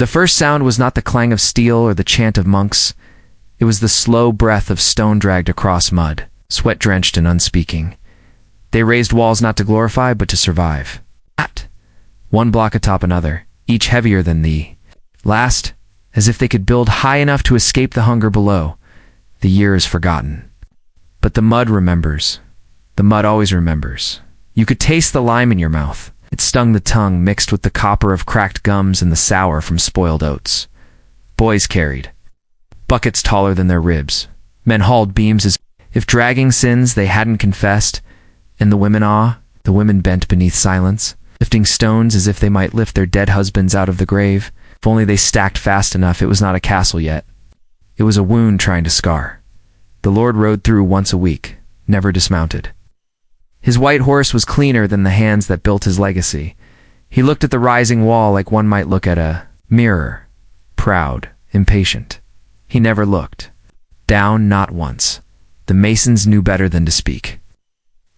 The first sound was not the clang of steel or the chant of monks. It was the slow breath of stone dragged across mud, sweat-drenched and unspeaking. They raised walls not to glorify, but to survive. At one block atop another, each heavier than the last, as if they could build high enough to escape the hunger below. The year is forgotten. But the mud remembers. The mud always remembers. You could taste the lime in your mouth. It stung the tongue, mixed with the copper of cracked gums and the sour from spoiled oats. Boys carried buckets taller than their ribs. Men hauled beams as if dragging sins they hadn't confessed. And the women bent beneath silence, lifting stones as if they might lift their dead husbands out of the grave. If only they stacked fast enough, it was not a castle yet. It was a wound trying to scar. The Lord rode through once a week, never dismounted. His white horse was cleaner than the hands that built his legacy. He looked at the rising wall like one might look at a mirror, proud, impatient. He never looked down, not once. The masons knew better than to speak.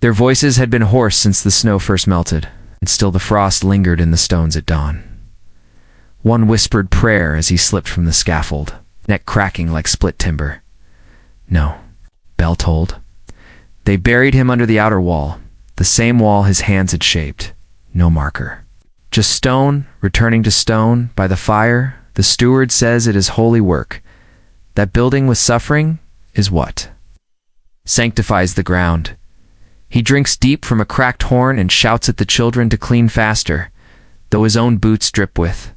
Their voices had been hoarse since the snow first melted, and still the frost lingered in the stones at dawn. One whispered prayer as he slipped from the scaffold, neck cracking like split timber. No, bell tolled. They buried him under the outer wall, the same wall his hands had shaped. No marker. Just stone, returning to stone, by the fire. The steward says it is holy work. That building with suffering is what sanctifies the ground. He drinks deep from a cracked horn and shouts at the children to clean faster, though his own boots drip with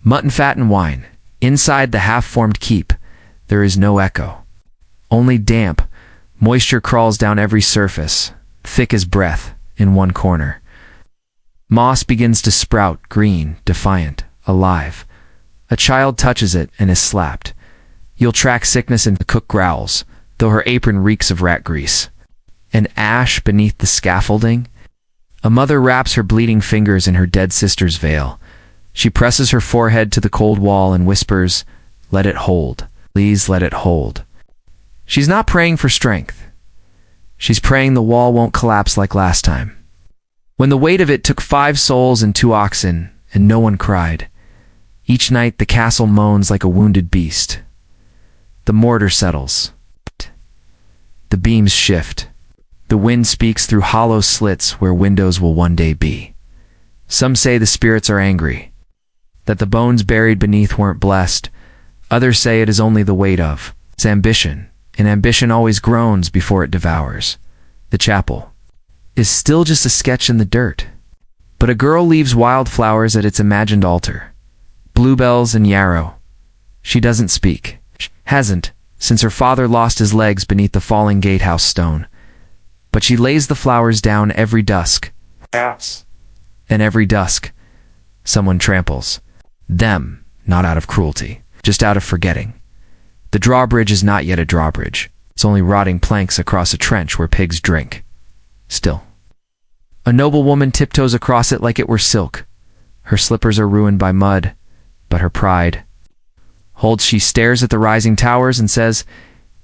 mutton fat and wine. Inside the half-formed keep, there is no echo. Only damp. Moisture crawls down every surface, thick as breath, in one corner. Moss begins to sprout, green, defiant, alive. A child touches it and is slapped. You'll track sickness, and the cook growls, though her apron reeks of rat grease. An ash beneath the scaffolding. A mother wraps her bleeding fingers in her dead sister's veil. She presses her forehead to the cold wall and whispers, "Let it hold. Please let it hold." She's not praying for strength. She's praying the wall won't collapse like last time, when the weight of it took 5 souls and 2 oxen, and no one cried. Each night the castle moans like a wounded beast. The mortar settles. The beams shift. The wind speaks through hollow slits where windows will one day be. Some say the spirits are angry, that the bones buried beneath weren't blessed. Others say it is only the weight of its ambition, and ambition always groans before it devours. The chapel is still just a sketch in the dirt, but a girl leaves wildflowers at its imagined altar. Bluebells and yarrow. She doesn't speak. Hasn't, since her father lost his legs beneath the falling gatehouse stone. But she lays the flowers down every dusk. Yes. And every dusk, someone tramples them, not out of cruelty, just out of forgetting. The drawbridge is not yet a drawbridge. It's only rotting planks across a trench where pigs drink. Still, a noble woman tiptoes across it like it were silk. Her slippers are ruined by mud, but her pride holds. She stares at the rising towers and says,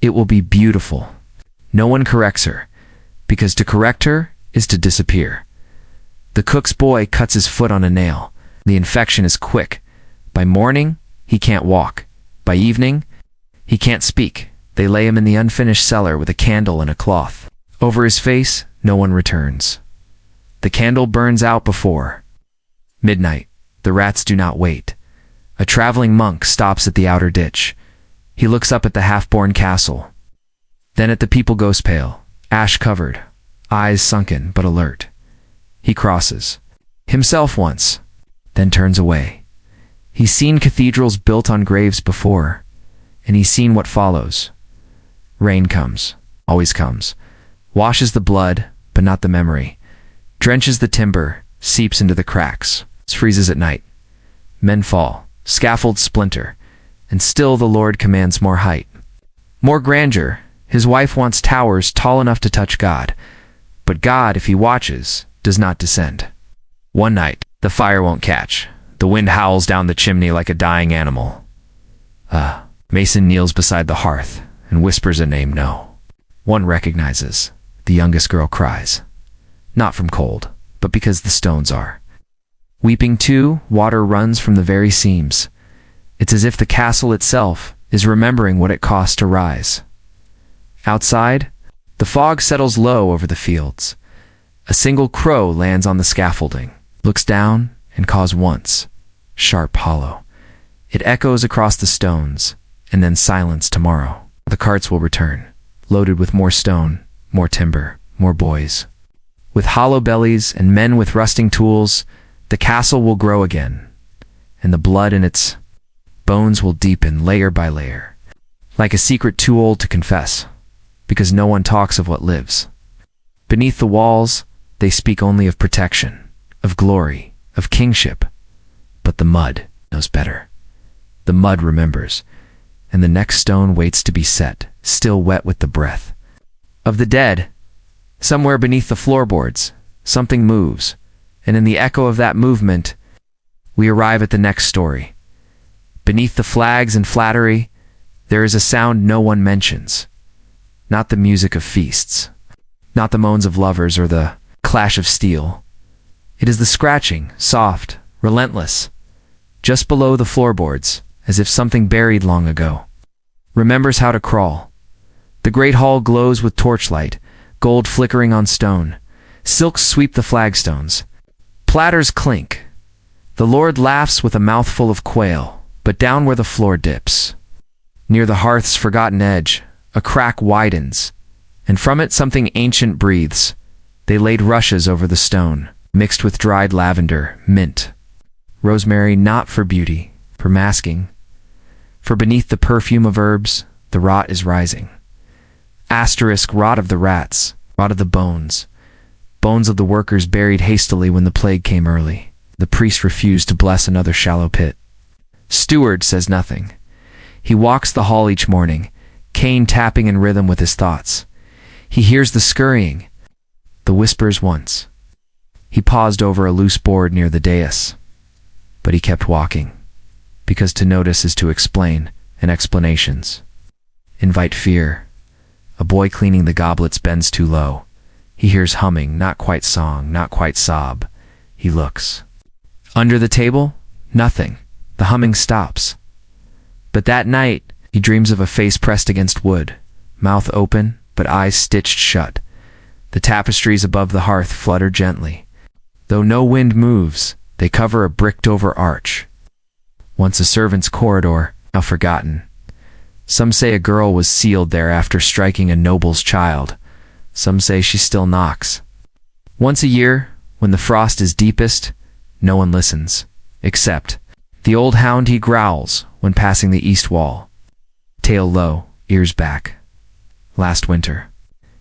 "It will be beautiful." No one corrects her, because to correct her is to disappear. The cook's boy cuts his foot on a nail. The infection is quick. By morning, he can't walk. By evening, he can't speak. They lay him in the unfinished cellar with a candle and a cloth. Over his face, no one returns. The candle burns out before midnight. The rats do not wait. A traveling monk stops at the outer ditch. He looks up at the half-born castle, then at the people ghost pale, ash-covered, eyes sunken but alert. He crosses himself once, then turns away. He's seen cathedrals built on graves before, and he's seen what follows. Rain comes, always comes, washes the blood, but not the memory, drenches the timber, seeps into the cracks, freezes at night. Men fall, scaffolds splinter, and still the Lord commands more height, more grandeur. His wife wants towers tall enough to touch God, but God, if he watches, does not descend. One night, the fire won't catch. The wind howls down the chimney like a dying animal. Mason kneels beside the hearth and whispers a name no one recognizes. The youngest girl cries, not from cold, but because the stones are weeping too. Water runs from the very seams. It's as if the castle itself is remembering what it cost to rise. Outside, the fog settles low over the fields. A single crow lands on the scaffolding, looks down, and caws once, sharp hollow. It echoes across the stones, and then silence tomorrow. The carts will return, loaded with more stone, more timber, more boys. With hollow bellies and men with rusting tools, the castle will grow again, and the blood in its bones will deepen layer by layer, like a secret too old to confess, because no one talks of what lives. Beneath the walls, they speak only of protection, of glory, of kingship. But the mud knows better. The mud remembers, and the next stone waits to be set, still wet with the breath of the dead. Somewhere beneath the floorboards, something moves, and in the echo of that movement, we arrive at the next story. Beneath the flags and flattery, there is a sound no one mentions. Not the music of feasts, not the moans of lovers or the clash of steel. It is the scratching, soft, relentless, just below the floorboards, as if something buried long ago remembers how to crawl. The great hall glows with torchlight, gold flickering on stone. Silks sweep the flagstones. Platters clink. The Lord laughs with a mouthful of quail, but down where the floor dips, near the hearth's forgotten edge, a crack widens, and from it something ancient breathes. They laid rushes over the stone, mixed with dried lavender, mint, rosemary, not for beauty, for masking. For beneath the perfume of herbs, the rot is rising. Asterisk, rot of the rats, rot of the bones. Bones of the workers buried hastily when the plague came early. The priest refused to bless another shallow pit. Steward says nothing. He walks the hall each morning, cane tapping in rhythm with his thoughts. He hears the scurrying, the whispers once. He paused over a loose board near the dais, but he kept walking, because to notice is to explain, and explanations invite fear. A boy cleaning the goblets bends too low. He hears humming, not quite song, not quite sob. He looks. Under the table, nothing. The humming stops. But that night, he dreams of a face pressed against wood, mouth open, but eyes stitched shut. The tapestries above the hearth flutter gently. Though no wind moves, they cover a bricked-over arch. Once a servant's corridor, now forgotten. Some say a girl was sealed there after striking a noble's child. Some say she still knocks. Once a year, when the frost is deepest, no one listens, except the old hound. He growls when passing the east wall, tail low, ears back. Last winter,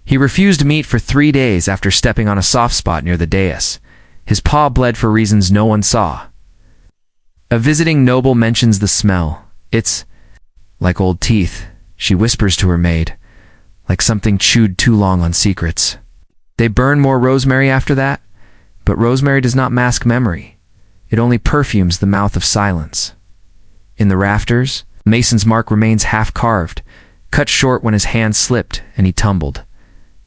he refused meat for 3 days after stepping on a soft spot near the dais. His paw bled for reasons no one saw. A visiting noble mentions the smell. It's like old teeth, she whispers to her maid, like something chewed too long on secrets. They burn more rosemary after that, but rosemary does not mask memory. It only perfumes the mouth of silence. In the rafters, Mason's mark remains half-carved, cut short when his hand slipped and he tumbled.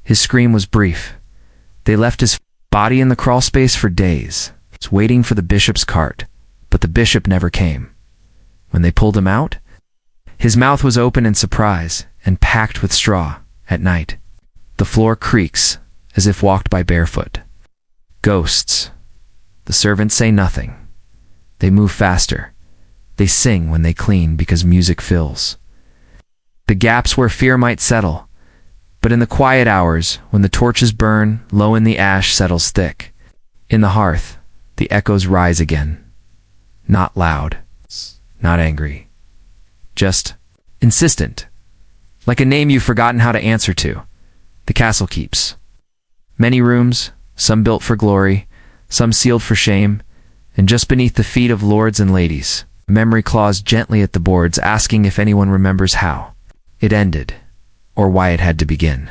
His scream was brief. They left his body in the crawlspace for days, waiting for the bishop's cart, but the bishop never came. When they pulled him out, his mouth was open in surprise and packed with straw. At night, the floor creaks as if walked by barefoot. Ghosts. The servants say nothing. They move faster. They sing when they clean because music fills the gaps where fear might settle. But in the quiet hours, when the torches burn, low in the ash settles thick. In the hearth, the echoes rise again. Not loud, not angry, just insistent, like a name you've forgotten how to answer to. The castle keeps many rooms, some built for glory, some sealed for shame, and just beneath the feet of lords and ladies, memory claws gently at the boards, asking if anyone remembers how it ended, or why it had to begin.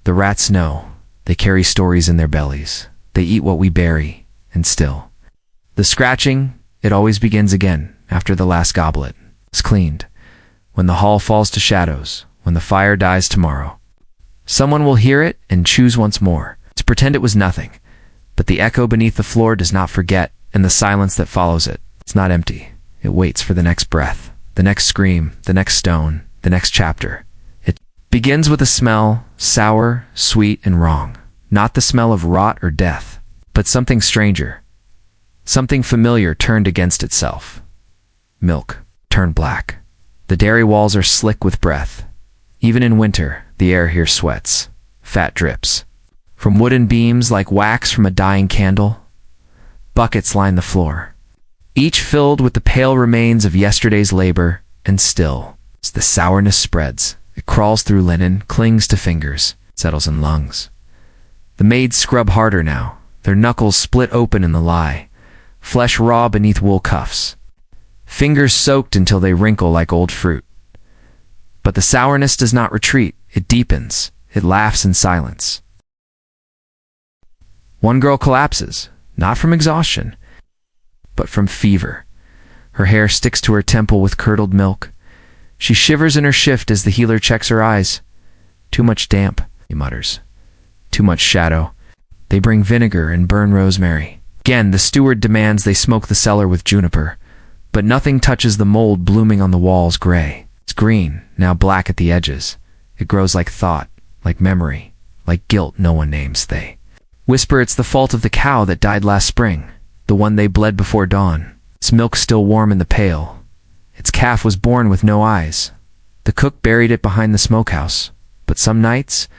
The rats know. They carry stories in their bellies. They eat what we bury, and still. The scratching, it always begins again, after the last goblet is cleaned. When the hall falls to shadows, when the fire dies tomorrow, someone will hear it and choose once more to pretend it was nothing. But the echo beneath the floor does not forget, and the silence that follows it, it's not empty. It waits for the next breath, the next scream, the next stone, the next chapter. It begins with a smell, sour, sweet, and wrong. Not the smell of rot or death, but something stranger. Something familiar turned against itself. Milk turned black. The dairy walls are slick with breath. Even in winter, the air here sweats. Fat drips. From wooden beams like wax from a dying candle, buckets line the floor, each filled with the pale remains of yesterday's labor, and still, as the sourness spreads, it crawls through linen, clings to fingers, settles in lungs. The maids scrub harder now, their knuckles split open in the lye, flesh raw beneath wool cuffs, fingers soaked until they wrinkle like old fruit. But the sourness does not retreat, it deepens, it laughs in silence. One girl collapses, not from exhaustion, but from fever. Her hair sticks to her temple with curdled milk. She shivers in her shift as the healer checks her eyes. Too much damp, he mutters. Too much shadow. They bring vinegar and burn rosemary. Again, the steward demands they smoke the cellar with juniper, but nothing touches the mold blooming on the walls gray. It's green, now black at the edges. It grows like thought, like memory, like guilt no one names. They whisper it's the fault of the cow that died last spring, the one they bled before dawn. Its milk still warm in the pail. Its calf was born with no eyes. The cook buried it behind the smokehouse. But some nights,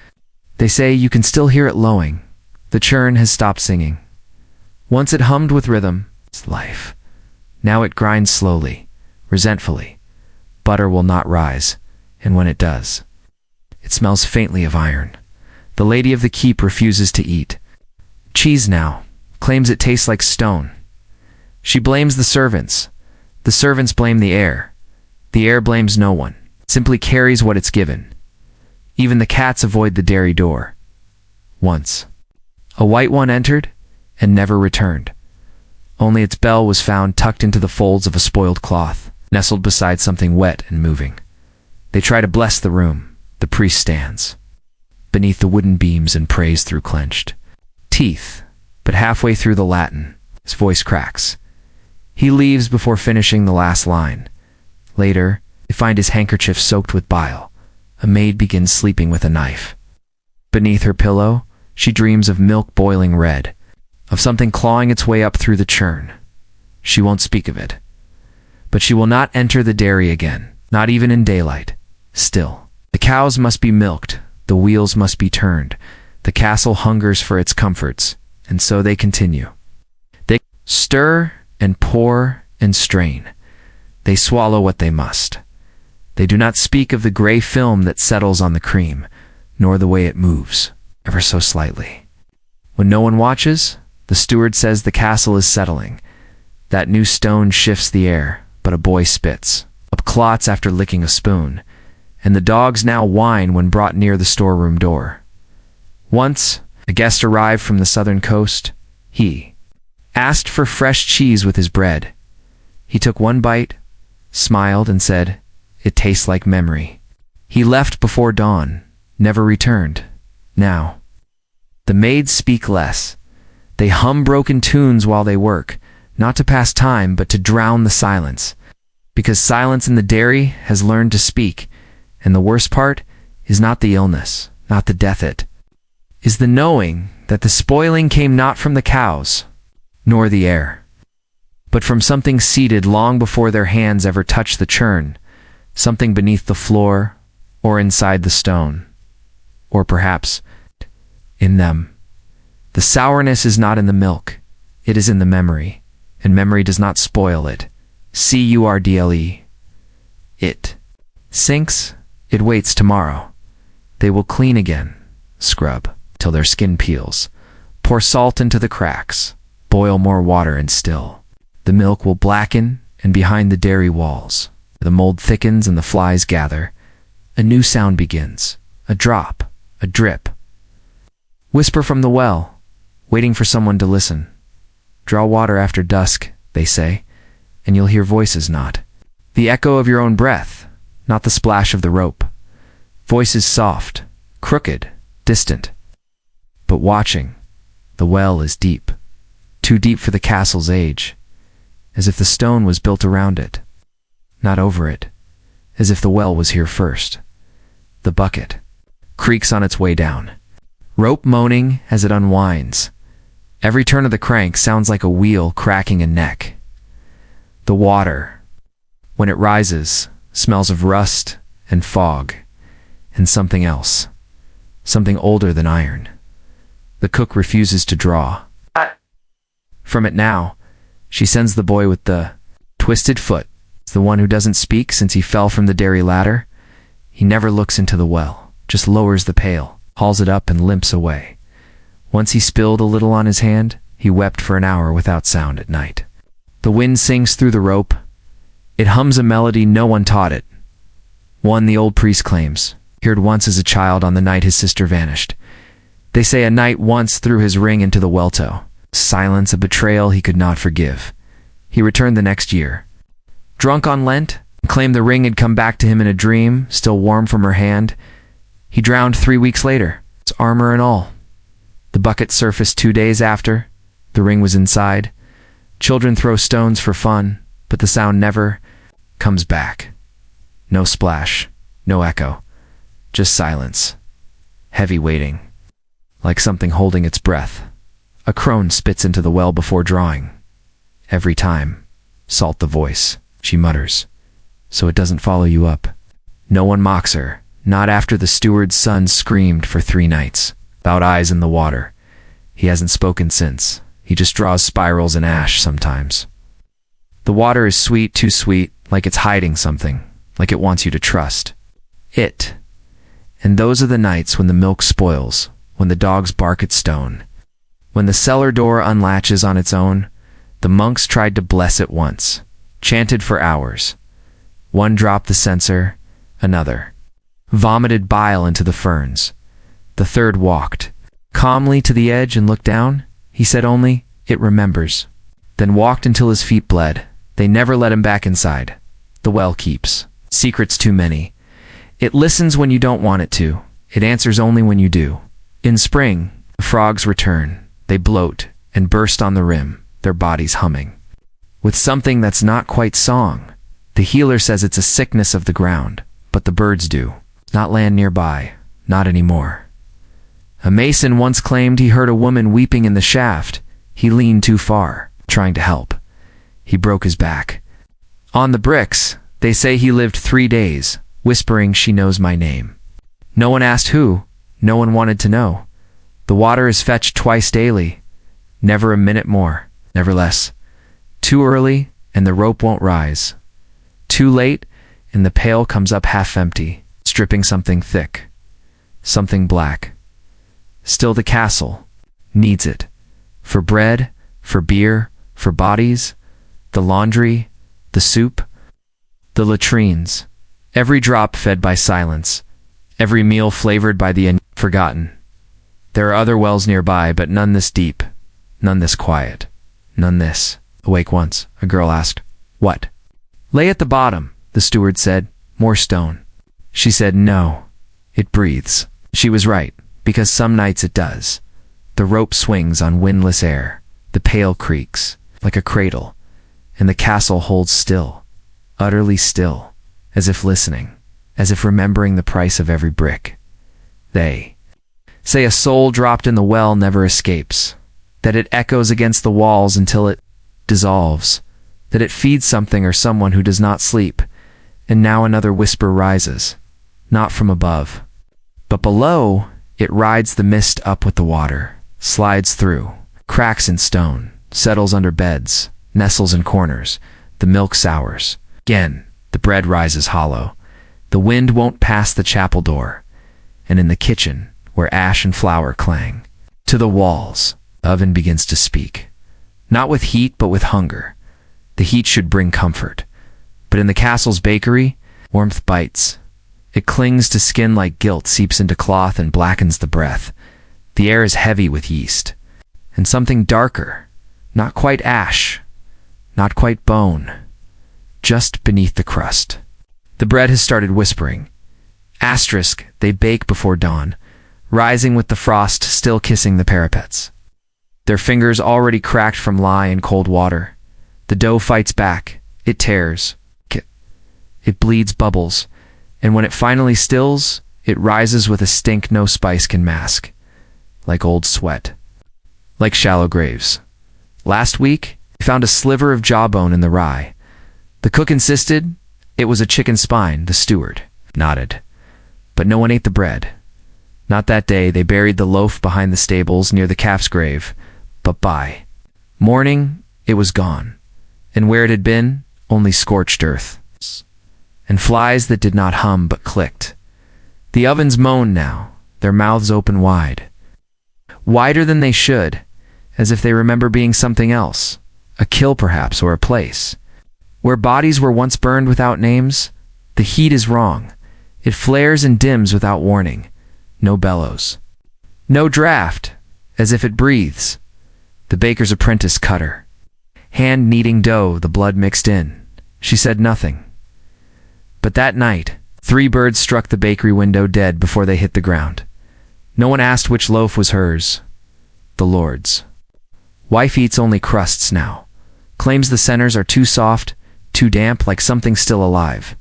they say you can still hear it lowing. The churn has stopped singing. Once it hummed with rhythm, it's life. Now it grinds slowly, resentfully. Butter will not rise, and when it does, it smells faintly of iron. The lady of the keep refuses to eat. Cheese now, claims it tastes like stone. She blames the servants. The servants blame the air. The air blames no one. It simply carries what it's given. Even the cats avoid the dairy door. Once, a white one entered and never returned. Only its bell was found tucked into the folds of a spoiled cloth, nestled beside something wet and moving. They try to bless the room. The priest stands beneath the wooden beams and prays through clenched teeth, but halfway through the Latin, his voice cracks. He leaves before finishing the last line. Later, they find his handkerchief soaked with bile. A maid begins sleeping with a knife. Beneath her pillow, she dreams of milk boiling red, of something clawing its way up through the churn. She won't speak of it. But she will not enter the dairy again, not even in daylight. Still, the cows must be milked, the wheels must be turned. The castle hungers for its comforts, and so they continue. They stir and pour and strain. They swallow what they must. They do not speak of the gray film that settles on the cream, nor the way it moves, ever so slightly. When no one watches, the steward says the castle is settling. That new stone shifts the air, but a boy spits up clots after licking a spoon, and the dogs now whine when brought near the storeroom door. Once, a guest arrived from the southern coast. He asked for fresh cheese with his bread. He took one bite, smiled, and said, "It tastes like memory." He left before dawn, never returned. Now, the maids speak less. They hum broken tunes while they work, not to pass time, but to drown the silence. Because silence in the dairy has learned to speak, and the worst part is not the illness, not the death, it is the knowing that the spoiling came not from the cows, nor the air, but from something seated long before their hands ever touched the churn, something beneath the floor, or inside the stone, or perhaps in them. The sourness is not in the milk, it is in the memory, and memory does not spoil it. Curdle. It sinks, it waits tomorrow. They will clean again, scrub, till their skin peels, pour salt into the cracks, boil more water, and still the milk will blacken, and behind the dairy walls, the mold thickens and the flies gather, a new sound begins, a drop, a drip. Whisper from the well, waiting for someone to listen. Draw water after dusk, they say, and you'll hear voices not. The echo of your own breath, not the splash of the rope. Voices soft, crooked, distant. But watching, the well is deep, too deep for the castle's age. as if the stone was built around it, not over it, as if the well was here first. The bucket creaks on its way down, rope moaning as it unwinds. Every turn of the crank sounds like a wheel cracking a neck. The water, when it rises, smells of rust and fog and something else, something older than iron. The cook refuses to draw from it now. She sends the boy with the twisted foot, the one who doesn't speak since he fell from the dairy ladder. He never looks into the well, just lowers the pail, hauls it up and limps away. Once he spilled a little on his hand, he wept for an hour without sound at night. The wind sings through the rope. It hums a melody no one taught it. One the old priest claims, heard once as a child on the night his sister vanished. They say a knight once threw his ring into the well-toe. Silence, a betrayal he could not forgive. He returned the next year, drunk on Lent, claimed the ring had come back to him in a dream, still warm from her hand. He drowned 3 weeks later, its armor and all. The bucket surfaced 2 days after. The ring was inside. Children throw stones for fun, but the sound never comes back. No splash, no echo, just silence. Heavy waiting, like something holding its breath. A crone spits into the well before drawing. Every time, salt the voice, she mutters, so it doesn't follow you up. No one mocks her, not after the steward's son screamed for 3 nights, about eyes in the water. He hasn't spoken since. He just draws spirals in ash sometimes. The water is sweet, too sweet, like it's hiding something, like it wants you to trust it. And those are the nights when the milk spoils, when the dogs bark at stone, when the cellar door unlatches on its own. The monks tried to bless it once, chanted for hours. One dropped the censer, another vomited bile into the ferns. The third walked calmly to the edge and looked down. He said only, "It remembers," then walked until his feet bled. They never let him back inside. The well keeps secrets too many. It listens when you don't want it to. It answers only when you do. In spring, the frogs return. They bloat and burst on the rim, their bodies humming with something that's not quite song. The healer says it's a sickness of the ground, but the birds do. Not land nearby, not anymore. A mason once claimed he heard a woman weeping in the shaft. He leaned too far, trying to help. He broke his back. On the bricks, they say he lived 3 days, whispering, "She knows my name." No one asked who. No one wanted to know. The water is fetched twice daily, never a minute more, never less. Too early, and the rope won't rise. Too late, and the pail comes up half empty, stripping something thick, something black. Still the castle needs it. For bread, for beer, for bodies, the laundry, the soup, the latrines. Every drop fed by silence, every meal flavored by the forgotten. There are other wells nearby, but none this deep, none this quiet, none this. Awake once, a girl asked, "What?" "Lay at the bottom," the steward said. "More stone." She said, "No, it breathes." She was right, because some nights it does. The rope swings on windless air. The pail creaks, like a cradle, and the castle holds still, utterly still, as if listening, as if remembering the price of every brick. They say a soul dropped in the well never escapes, that it echoes against the walls until it dissolves, that it feeds something or someone who does not sleep. And now another whisper rises, not from above, but below. It rides the mist up with the water, slides through, cracks in stone, settles under beds, nestles in corners. The milk sours. Again, the bread rises hollow. The wind won't pass the chapel door. And in the kitchen, where ash and flour clang, to the walls, the oven begins to speak. Not with heat, but with hunger. The heat should bring comfort. But in the castle's bakery, warmth bites. It clings to skin like guilt, seeps into cloth and blackens the breath. The air is heavy with yeast. And something darker, not quite ash, not quite bone, just beneath the crust. The bread has started whispering. Asterisk, they bake before dawn, rising with the frost still kissing the parapets. Their fingers already cracked from lye and cold water. The dough fights back. It tears. It bleeds bubbles. And when it finally stills, it rises with a stink no spice can mask. Like old sweat. Like shallow graves. Last week, we found a sliver of jawbone in the rye. The cook insisted it was a chicken spine. The steward nodded. But no one ate the bread. Not that day. They buried the loaf behind the stables near the calf's grave. But by morning, it was gone. And where it had been, only scorched earth. And flies that did not hum but clicked. The ovens moaned now, their mouths open wide. Wider than they should, as if they remember being something else. A kill perhaps, or a place. Where bodies were once burned without names, the heat is wrong. It flares and dims without warning. No bellows. No draft, as if it breathes. The baker's apprentice cut her. Hand kneading dough, the blood mixed in. She said nothing. But that night, 3 birds struck the bakery window dead before they hit the ground. No one asked which loaf was hers. The Lord's. Wife eats only crusts now. Claims the centers are too soft, too damp, like something still alive.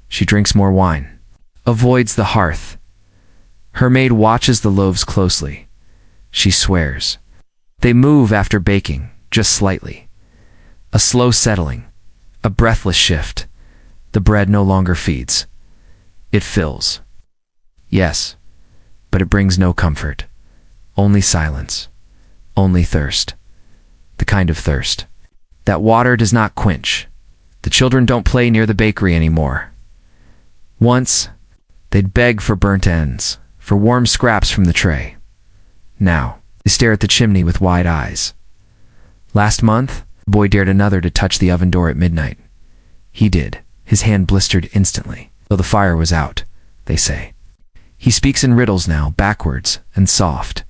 She drinks more wine. Avoids the hearth. Her maid watches the loaves closely. She swears. They move after baking, just slightly. A slow settling. A breathless shift. The bread no longer feeds. It fills. Yes, but it brings no comfort. Only silence. Only thirst. The kind of thirst that water does not quench. The children don't play near the bakery anymore. Once, they'd beg for burnt ends, for warm scraps from the tray. Now, they stare at the chimney with wide eyes. Last month, the boy dared another to touch the oven door at midnight. He did. His hand blistered instantly, though the fire was out, they say. He speaks in riddles now, backwards and soft.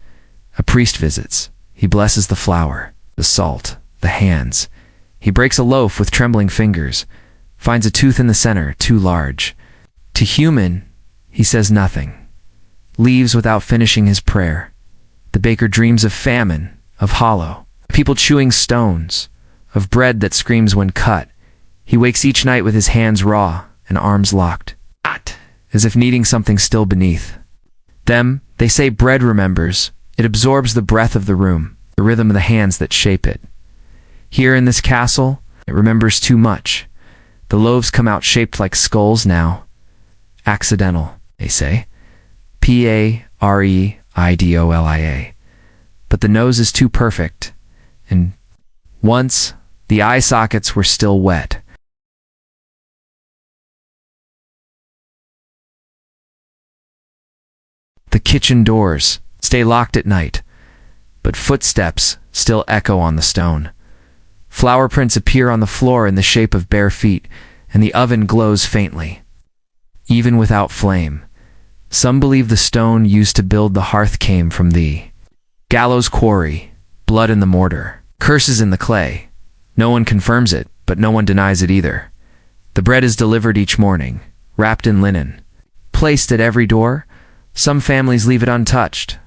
A priest visits. He blesses the flour, the salt, the hands. He breaks a loaf with trembling fingers, finds a tooth in the center, too large. To human, he says nothing. Leaves without finishing his prayer. The baker dreams of famine, of hollow, people chewing stones, of bread that screams when cut. He wakes each night with his hands raw and arms locked, as if needing something still beneath. Them, they say bread remembers. It absorbs the breath of the room, the rhythm of the hands that shape it. Here in this castle, it remembers too much. The loaves come out shaped like skulls now. Accidental, they say. P-A-R-E-I-D-O-L-I-A. But the nose is too perfect, and once the eye sockets were still wet. The kitchen doors stay locked at night, but footsteps still echo on the stone. Flower prints appear on the floor in the shape of bare feet, and the oven glows faintly. Even without flame, some believe the stone used to build the hearth came from the gallows quarry, blood in the mortar, curses in the clay. No one confirms it, but no one denies it either. The bread is delivered each morning, wrapped in linen, placed at every door. Some families leave it untouched.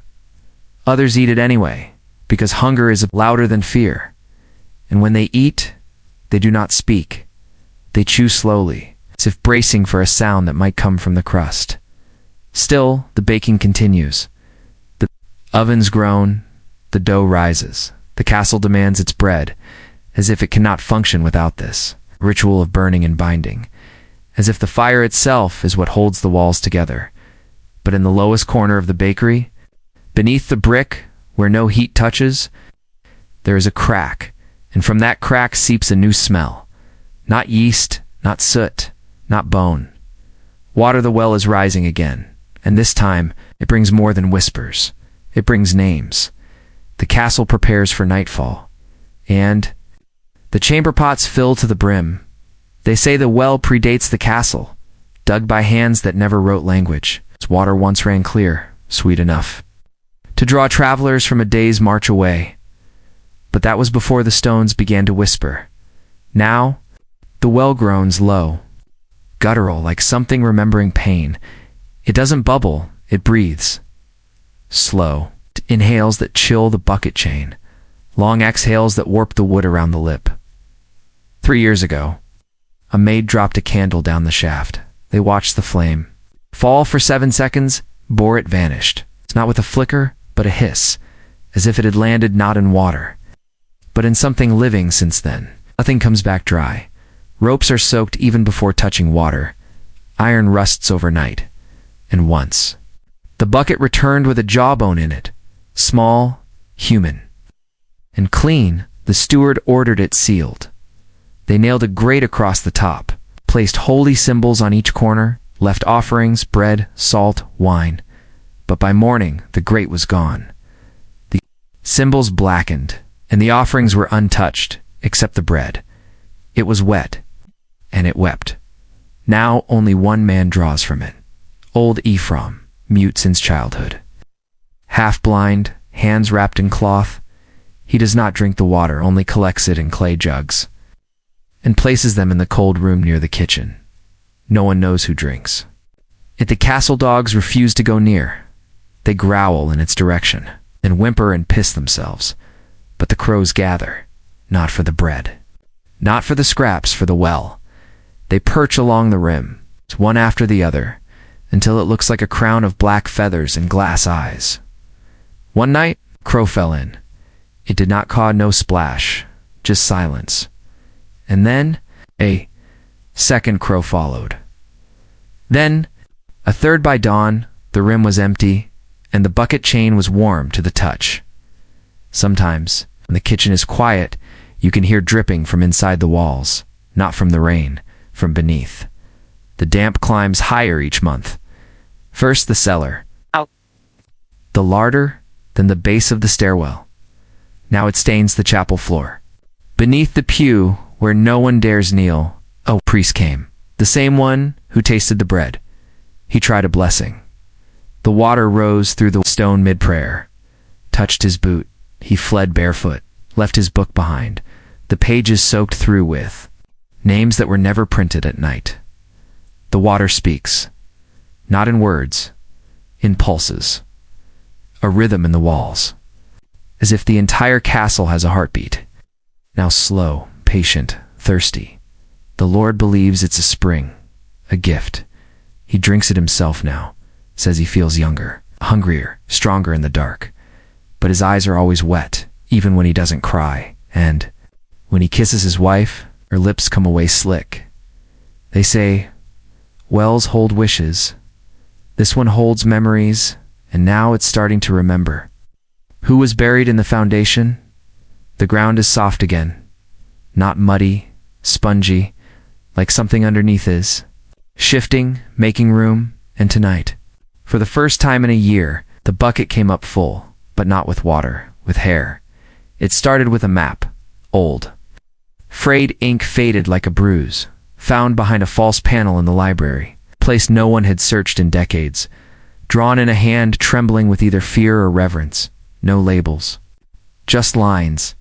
Others eat it anyway, because hunger is louder than fear. And when they eat, they do not speak. They chew slowly, as if bracing for a sound that might come from the crust. Still, the baking continues. The ovens groan, the dough rises. The castle demands its bread, as if it cannot function without this ritual of burning and binding, as if the fire itself is what holds the walls together. But in the lowest corner of the bakery, beneath the brick, where no heat touches, there is a crack, and from that crack seeps a new smell. Not yeast, not soot, not bone. Water the well is rising again, and this time it brings more than whispers. It brings names. The castle prepares for nightfall, and the chamber pots fill to the brim. They say the well predates the castle, dug by hands that never wrote language. Its water once ran clear, sweet enough to draw travelers from a day's march away. But that was before the stones began to whisper. Now, the well groans low, guttural, like something remembering pain. It doesn't bubble, it breathes. Slow, inhales that chill the bucket chain, long exhales that warp the wood around the lip. 3 years ago, a maid dropped a candle down the shaft. They watched the flame fall for 7 seconds, bore it vanished. It's not with a flicker, but a hiss, as if it had landed not in water, but in something living since then. Nothing comes back dry. Ropes are soaked even before touching water. Iron rusts overnight. And once, the bucket returned with a jawbone in it, small, human, and clean. The steward ordered it sealed. They nailed a grate across the top, placed holy symbols on each corner, left offerings, bread, salt, wine. But by morning, the grate was gone. The symbols blackened, and the offerings were untouched, except the bread. It was wet, and it wept. Now only one man draws from it. Old Ephraim, mute since childhood. Half-blind, hands wrapped in cloth, he does not drink the water, only collects it in clay jugs, and places them in the cold room near the kitchen. No one knows who drinks. Yet the castle dogs refuse to go near. They growl in its direction, and whimper and piss themselves. But the crows gather, not for the bread, not for the scraps, for the well. They perch along the rim, one after the other, until it looks like a crown of black feathers and glass eyes. One night, crow fell in. It did not cause no splash, just silence. And then a second crow followed. Then a third. By dawn, the rim was empty, and the bucket chain was warm to the touch. Sometimes, when the kitchen is quiet, you can hear dripping from inside the walls, not from the rain, from beneath. The damp climbs higher each month. First the cellar, the larder, then the base of the stairwell. Now it stains the chapel floor. Beneath the pew, where no one dares kneel, a priest came, the same one who tasted the bread. He tried a blessing. The water rose through the stone mid-prayer, touched his boot. He fled barefoot, left his book behind, the pages soaked through with names that were never printed at night. The water speaks, not in words, in pulses, a rhythm in the walls, as if the entire castle has a heartbeat. Now slow, patient, thirsty. The Lord believes it's a spring, a gift. He drinks it himself now, says he feels younger, hungrier, stronger in the dark. But his eyes are always wet, even when he doesn't cry. And when he kisses his wife, her lips come away slick. They say, wells hold wishes. This one holds memories, and now it's starting to remember. Who was buried in the foundation? The ground is soft again, not muddy, spongy, like something underneath is. Shifting, making room, and tonight, for the first time in a year, the bucket came up full, but not with water, with hair. It started with a map, old. Frayed ink faded like a bruise, found behind a false panel in the library, place no one had searched in decades, drawn in a hand trembling with either fear or reverence. No labels, just lines,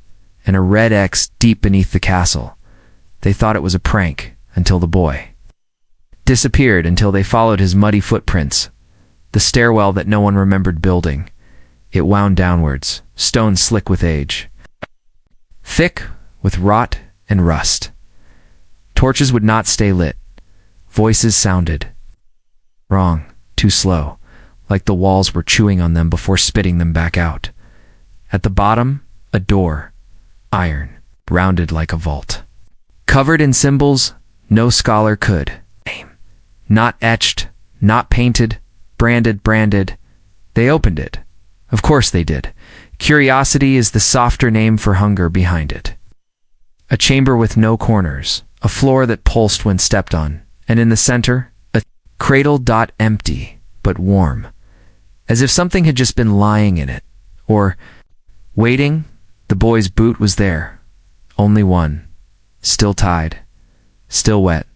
and a red X deep beneath the castle. They thought it was a prank until the boy disappeared, until they followed his muddy footprints, the stairwell that no one remembered building. It wound downwards, stone slick with age, thick with rot and rust. Torches would not stay lit. Voices sounded. Wrong, too slow, like the walls were chewing on them before spitting them back out. At the bottom, a door, iron, rounded like a vault. Covered in symbols no scholar could name. Not etched, not painted, branded. They opened it. Of course they did. Curiosity is the softer name for hunger behind it. A chamber with no corners, a floor that pulsed when stepped on, and in the center, a cradle. Empty, but warm, as if something had just been lying in it, or waiting. The boy's boot was there, only one, still tied, still wet.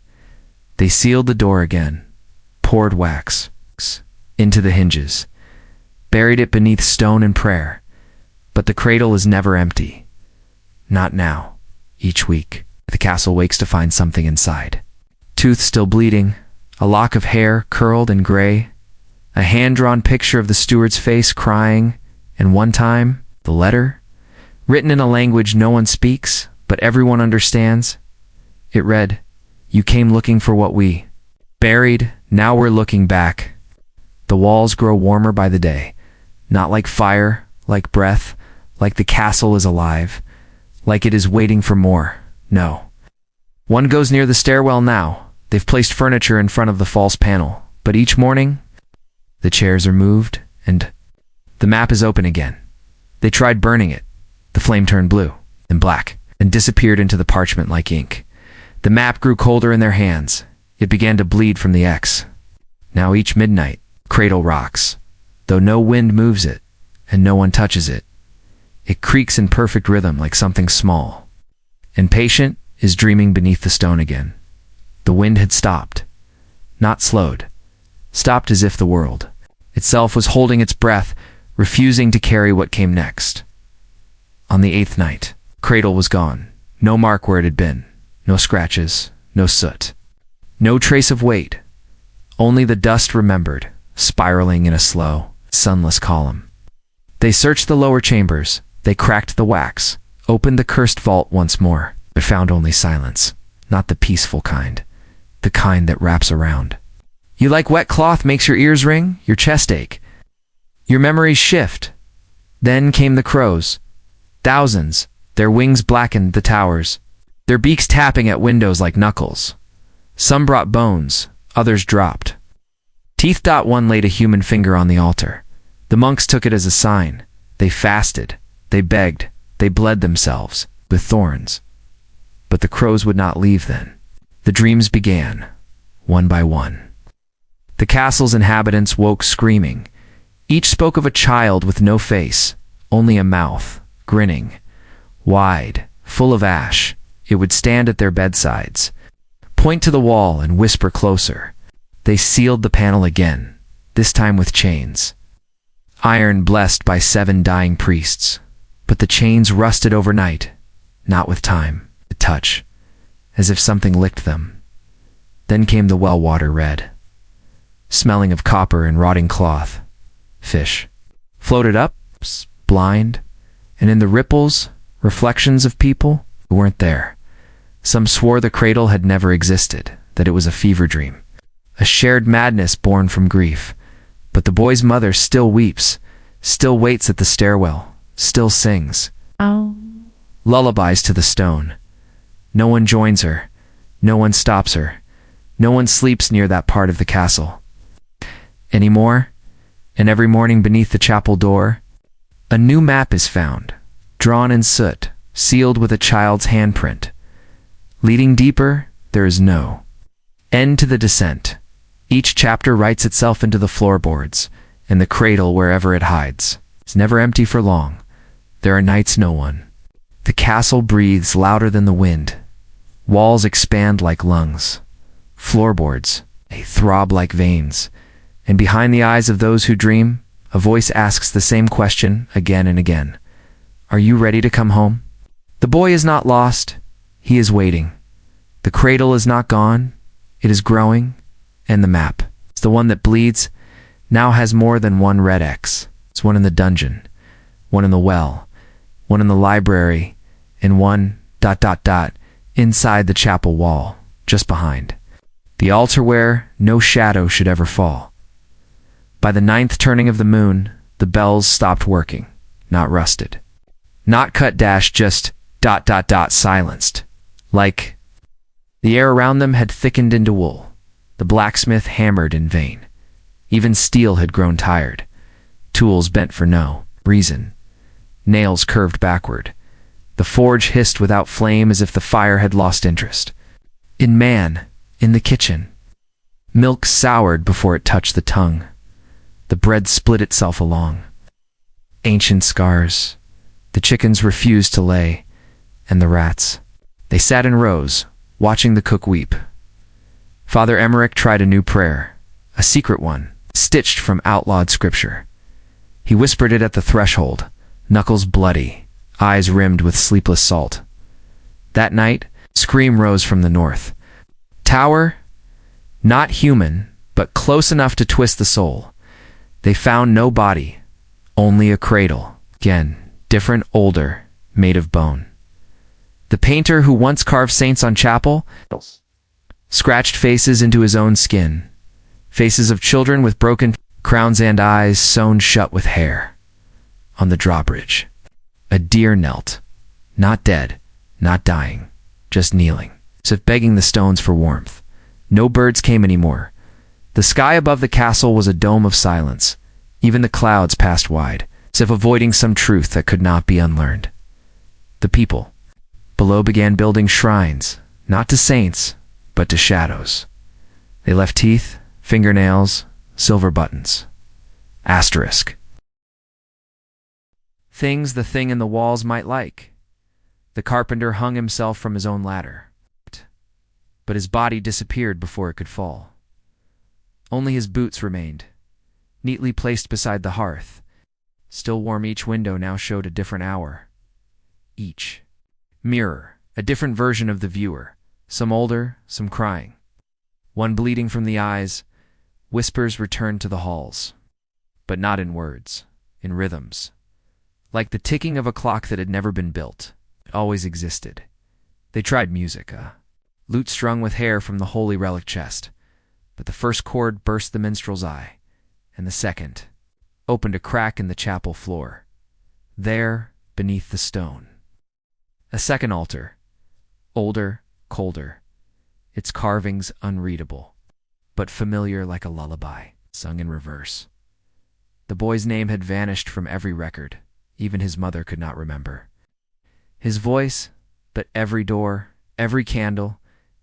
They sealed the door again, poured wax into the hinges, buried it beneath stone and prayer. But the cradle is never empty. Not now. Each week, the castle wakes to find something inside. Tooth still bleeding, a lock of hair curled and gray, a hand-drawn picture of the steward's face crying, and one time, the letter, written in a language no one speaks, but everyone understands. It read, "You came looking for what we buried, now we're looking back." The walls grow warmer by the day, not like fire, like breath, like the castle is alive, like it is waiting for more. No. One goes near the stairwell now. They've placed furniture in front of the false panel, but each morning, the chairs are moved, and the map is open again. They tried burning it. The flame turned blue, and black, and disappeared into the parchment like ink. The map grew colder in their hands. It began to bleed from the X. Now each midnight, cradle rocks, though no wind moves it, and no one touches it. It creaks in perfect rhythm like something small. And patient is dreaming beneath the stone again. The wind had stopped, not slowed, stopped as if the world itself was holding its breath, refusing to carry what came next. On the 8th night, cradle was gone. No mark where it had been. No scratches, no soot. No trace of weight. Only the dust remembered, spiraling in a slow, sunless column. They searched the lower chambers. They cracked the wax, opened the cursed vault once more, but found only silence. Not the peaceful kind. The kind that wraps around. You like wet cloth makes your ears ring, your chest ache. Your memories shift. Then came the crows. Thousands, their wings blackened the towers, their beaks tapping at windows like knuckles. Some brought bones, others dropped. Teeth. One laid a human finger on the altar. The monks took it as a sign. They fasted, they begged, they bled themselves with thorns. But the crows would not leave then. The dreams began, one by one. The castle's inhabitants woke screaming. Each spoke of a child with no face, only a mouth, grinning, wide, full of ash. It would stand at their bedsides, point to the wall and whisper closer. They sealed the panel again, this time with chains. Iron blessed by 7 dying priests. But the chains rusted overnight, not with time, a touch, as if something licked them. Then came the well water red, smelling of copper and rotting cloth. Fish floated up, blind, and in the ripples, reflections of people who weren't there. Some swore the cradle had never existed, that it was a fever dream, a shared madness born from grief. But the boy's mother still weeps, still waits at the stairwell, still sings lullabies to the stone. No one joins her, no one stops her, no one sleeps near that part of the castle anymore. And every morning beneath the chapel door, a new map is found, drawn in soot, sealed with a child's handprint. Leading deeper, there is no end to the descent. Each chapter writes itself into the floorboards, and the cradle, wherever it hides, is never empty for long. There are nights no one. The castle breathes louder than the wind. Walls expand like lungs. Floorboards, they throb like veins. And behind the eyes of those who dream, a voice asks the same question again and again. Are you ready to come home? The boy is not lost. He is waiting. The cradle is not gone. It is growing. And the map, it's the one that bleeds, now has more than one red X. It's one in the dungeon, one in the well, one in the library, and one ... inside the chapel wall, just behind. The altar where no shadow should ever fall. By the 9th turning of the moon, the bells stopped working, not rusted. Not cut dash, just ... silenced. Like the air around them had thickened into wool. The blacksmith hammered in vain. Even steel had grown tired. Tools bent for no reason. Nails curved backward. The forge hissed without flame as if the fire had lost interest. In man, in the kitchen. Milk soured before it touched the tongue. The bread split itself along. Ancient scars. The chickens refused to lay. And the rats. They sat in rows, watching the cook weep. Father Emmerich tried a new prayer, a secret one, stitched from outlawed scripture. He whispered it at the threshold, knuckles bloody, eyes rimmed with sleepless salt. That night, scream rose from the north. Tower, not human, but close enough to twist the soul. They found no body, only a cradle, again, different, older, made of bone. The painter who once carved saints on chapel scratched faces into his own skin, faces of children with broken crowns and eyes sewn shut with hair. On the drawbridge, a deer knelt, not dead, not dying, just kneeling, as if begging the stones for warmth. No birds came anymore. The sky above the castle was a dome of silence. Even the clouds passed wide, as if avoiding some truth that could not be unlearned. The people below began building shrines, not to saints, but to shadows. They left teeth, fingernails, silver buttons. Asterisk. Things the thing in the walls might like. The carpenter hung himself from his own ladder, but his body disappeared before it could fall. Only his boots remained, neatly placed beside the hearth. Still warm, each window now showed a different hour. Each mirror, a different version of the viewer, some older, some crying. One bleeding from the eyes. Whispers returned to the halls, but not in words, in rhythms. Like the ticking of a clock that had never been built, it always existed. They tried music, a lute strung with hair from the holy relic chest, but the first chord burst the minstrel's eye, and the second opened a crack in the chapel floor. There, beneath the stone, a second altar, older, colder, its carvings unreadable, but familiar like a lullaby, sung in reverse. The boy's name had vanished from every record. Even his mother could not remember his voice, but every door, every candle,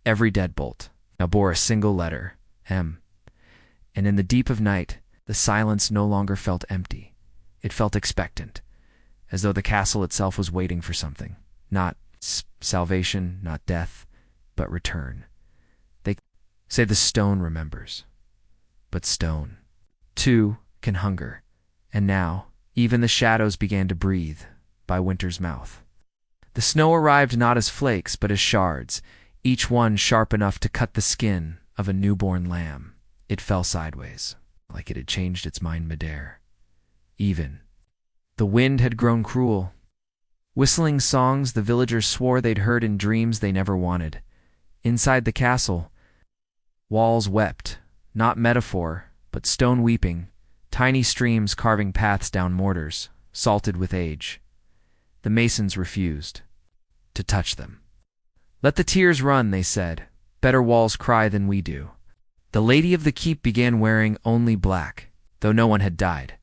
every deadbolt now bore a single letter, M. And in the deep of night, the silence no longer felt empty. It felt expectant, as though the castle itself was waiting for something. Not salvation, not death, but return. They say the stone remembers, but stone, too, can hunger. And now, even the shadows began to breathe by winter's mouth. The snow arrived not as flakes, but as shards, each one sharp enough to cut the skin of a newborn lamb. It fell sideways, like it had changed its mind midair. Even the wind had grown cruel, whistling songs the villagers swore they'd heard in dreams they never wanted. Inside the castle, walls wept, not metaphor, but stone weeping, tiny streams carving paths down mortars, salted with age. The masons refused to touch them. Let the tears run, they said. Better walls cry than we do. The lady of the keep began wearing only black, though no one had died.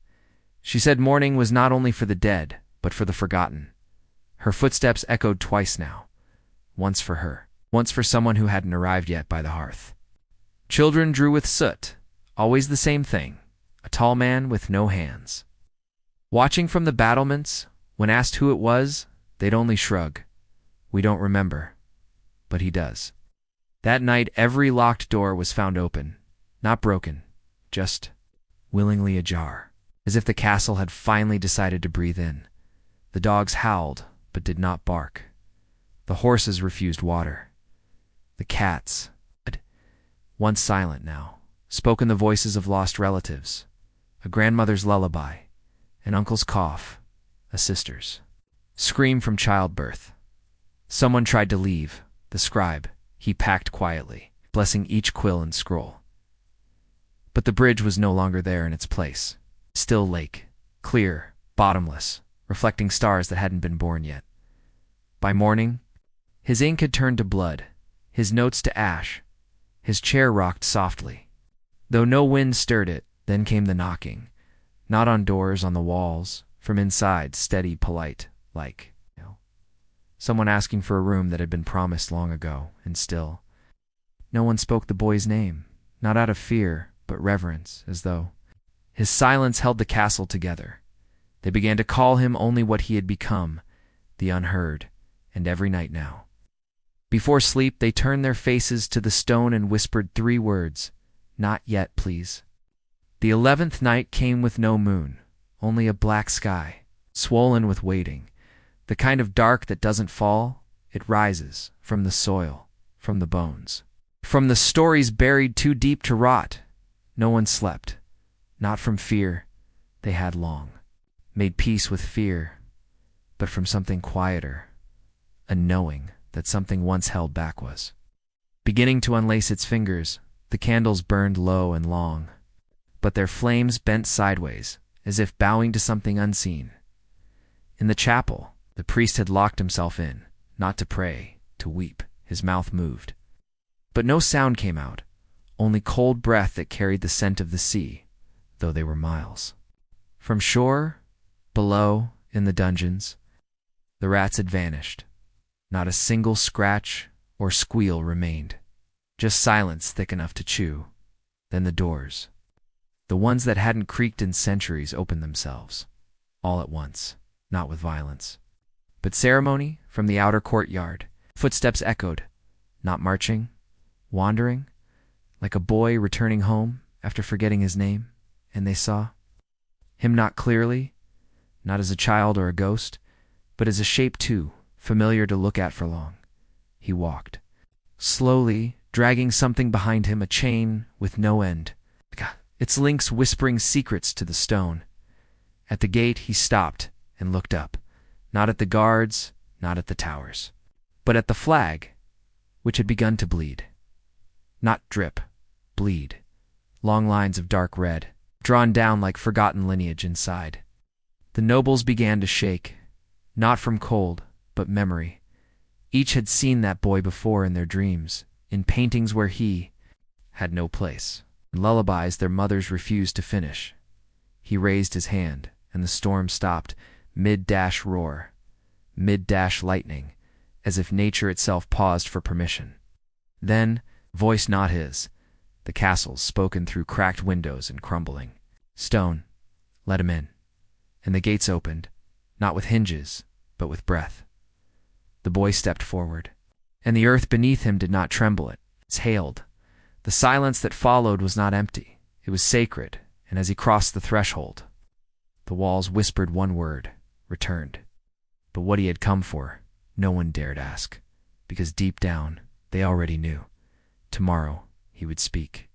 She said mourning was not only for the dead, but for the forgotten. Her footsteps echoed twice now. Once for her, once for someone who hadn't arrived yet by the hearth. Children drew with soot, always the same thing. A tall man with no hands. Watching from the battlements, when asked who it was, they'd only shrug. We don't remember. But he does. That night, every locked door was found open. Not broken, just willingly ajar, as if the castle had finally decided to breathe in. The dogs howled, but did not bark. The horses refused water. The cats, once silent now, spoke in the voices of lost relatives. A grandmother's lullaby, an uncle's cough, a sister's scream from childbirth. Someone tried to leave, the scribe. He packed quietly, blessing each quill and scroll. But the bridge was no longer there in its place. Still lake, clear, bottomless, reflecting stars that hadn't been born yet. By morning, his ink had turned to blood, his notes to ash. His chair rocked softly, though no wind stirred it. Then came the knocking, not on doors, on the walls, from inside, steady, polite, like, someone asking for a room that had been promised long ago, and still. No one spoke the boy's name, not out of fear, but reverence, as though his silence held the castle together. They began to call him only what he had become, the unheard, and every night now. Before sleep, they turned their faces to the stone and whispered 3 words, "Not yet, please." The 11th night came with no moon, only a black sky, swollen with waiting, the kind of dark that doesn't fall, it rises from the soil, from the bones, from the stories buried too deep to rot. No one slept, not from fear. They had long made peace with fear, but from something quieter, a a knowing that something once held back was beginning to unlace its fingers. The candles burned low and long, but their flames bent sideways, as if bowing to something unseen. In the chapel, the priest had locked himself in, not to pray, to weep. His mouth moved, but no sound came out, only cold breath that carried the scent of the sea, though they were miles from shore. Below, in the dungeons, the rats had vanished. Not a single scratch or squeal remained, just silence thick enough to chew. Then the doors, the ones that hadn't creaked in centuries, opened themselves, all at once, not with violence, but ceremony. From the outer courtyard, footsteps echoed, not marching, wandering, like a boy returning home after forgetting his name, and they saw him not clearly, not as a child or a ghost, but as a shape too familiar to look at for long. He walked, slowly, dragging something behind him, a chain with no end, its links whispering secrets to the stone. At the gate he stopped and looked up, not at the guards, not at the towers, but at the flag, which had begun to bleed. Not drip, bleed. Long lines of dark red, drawn down like forgotten lineage inside. The nobles began to shake, not from cold, but memory. Each had seen that boy before in their dreams, in paintings where he had no place, in lullabies their mothers refused to finish. He raised his hand, and the storm stopped, mid-dash roar, mid-dash lightning, as if nature itself paused for permission. Then, voice not his, the castle's, spoken through cracked windows and crumbling stone, let him in. And the gates opened, not with hinges, but with breath. The boy stepped forward, and the earth beneath him did not tremble, it exhaled. The silence that followed was not empty, it was sacred, and as he crossed the threshold, the walls whispered one word, returned. But what he had come for, no one dared ask, because deep down they already knew. Tomorrow he would speak.